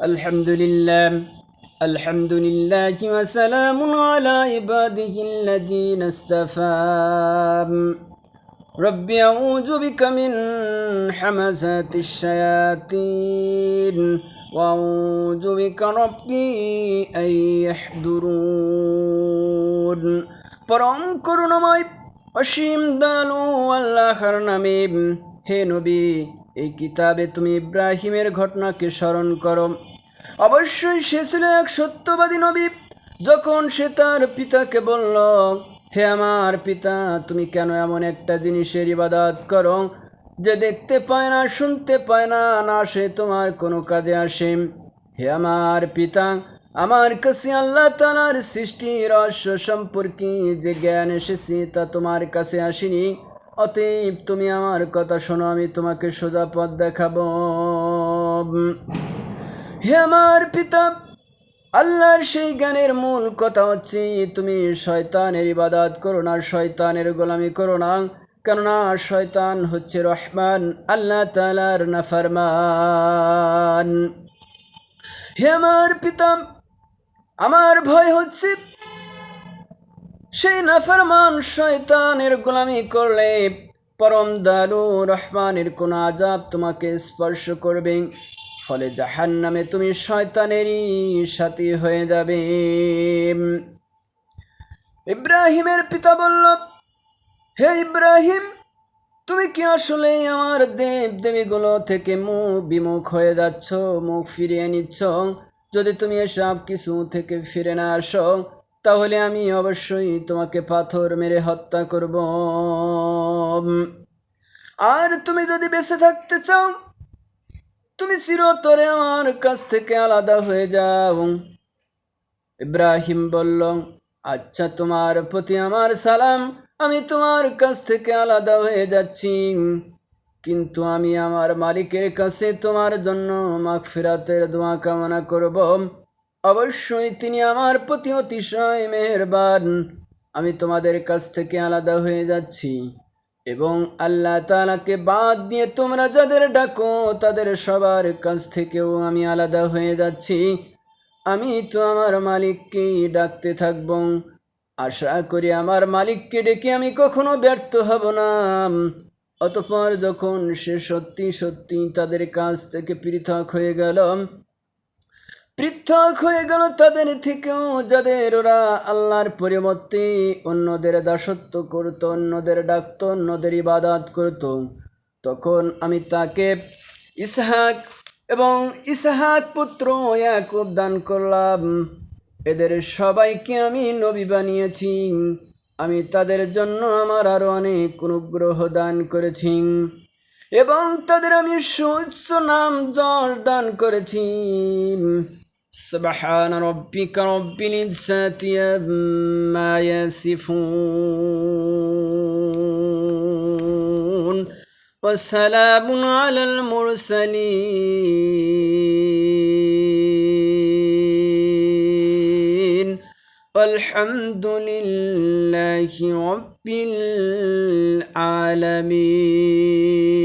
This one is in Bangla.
আলহামদুলিল্লাহ ওয়া সালামুন আলা ইবাদিহিল্লাযীনা ইসতাফা রব্বি আউযু বিকা মিন হামাযাতিশ শায়াতিন ওয়া আউযু বিকা রব্বি আন ইয়াহদুরুন। পরম করুণাময় অসীম দয়ালু আল্লাহর নামে। হে নবী, এই কিতাবে তুমি ইব্রাহিমের ঘটনাকে স্মরণ করো। অবশ্যই সে ছিল এক সত্যবাদী নবী। যখন সে তার পিতাকে বলল, হে আমার পিতা, তুমি কেন এমন একটা জিনিসের ইবাদত করো যে দেখতে পায় না, শুনতে পায় না, না সে তোমার কোনো কাজে আসে? হে আমার পিতা, আমার কাছে আল্লাহ তাআলার সৃষ্টি রহস্য সম্পর্কে যে জ্ঞান এসেছে তা তোমার কাছে আসেনি। অতএব তুমি আমার কথা শোনো, আমি তোমাকে সোজা পথ দেখাবো। হে আমার পিতা, আল্লাহর সেই জ্ঞানের মূল কথা হচ্ছে তুমি শয়তানের ইবাদত করো না, শয়তানের গোলামি করো না। কেননা শয়তান হচ্ছে রহমান, আল্লাহ তাআলার নাফরমান। হে আমার পিতা, আমার ভয় হচ্ছে সেই নাফরমান শয়তানের গোলামি করলে পরম দয়ালু রহমানের কোন আযাব তোমাকে স্পর্শ করবে, ফলে জাহান্নামে তুমি শয়তানেরই সাথী হয়ে যাবে। ইব্রাহিমের পিতা বলল, হে ইব্রাহিম, তুমি কি আসলে আমার দেব দেবীগুলো থেকে বিমুখ হয়ে যাচ্ছ, মুখ ফিরিয়ে নিচ্ছ? যদি তুমি এসব কিছু থেকে ফিরে না আসো, তাহলে আমি অবশ্যই তোমাকে পাথর মেরে হত্যা করব। আর তুমি যদি বেঁচে থাকতে চাও, তুমি চিরতরে আমার কাছ থেকে আলাদা হয়ে যাও। ইব্রাহিম বলল, আচ্ছা, তোমার প্রতি আমার সালাম, আমি তোমার কাছ থেকে আলাদা হয়ে যাচ্ছি, কিন্তু আমি আমার মালিকের কাছে তোমার জন্য মাগফিরাতের দোয়া কামনা করব। অবশ্যই তিনি আমার প্রতি অতিশয় মেহেরবান। আমি তোমাদের কাছ থেকে আলাদা হয়ে যাচ্ছি এবং আল্লাহ তাআলাকে বাদ দিয়ে তোমরা যাদের ডাকো তাদের সবার কাছ থেকেও আমি আলাদা হয়ে যাচ্ছি। আমি তো আমার মালিককেই ডাকতে থাকব। আশা করি আমার মালিককে ডেকে আমি কখনো ব্যর্থ হব না। অতঃপর যখন সে সত্যি সত্যি তাদের কাছ থেকে পৃথক হয়ে গেল তাদের থেকেও, যাদের ওরা আল্লাহর পরিবর্তে অন্যদের দাসত্ব করত, অন্যদের ডাকত, অন্যদের ইবাদত করত, তখন আমি তাকে ইসহাক এবং ইসহাক পুত্র ইয়াকুব দান করলাম। এদের সবাইকে আমি নবী বানিয়েছি। আমি তাদের জন্য আমার আরো অনেক অনুগ্রহ দান করেছি এবং তাদের আমি সুউচ্চ নাম যশ দান করেছি। সুবহান রাব্বিকা রাব্বিল ইজ্জাতি আম্মা ইয়াসিফুন ওয়া সালামুন আলাল মুরসালিন আলহামদুলিল্লাহি রাব্বিল আলামিন।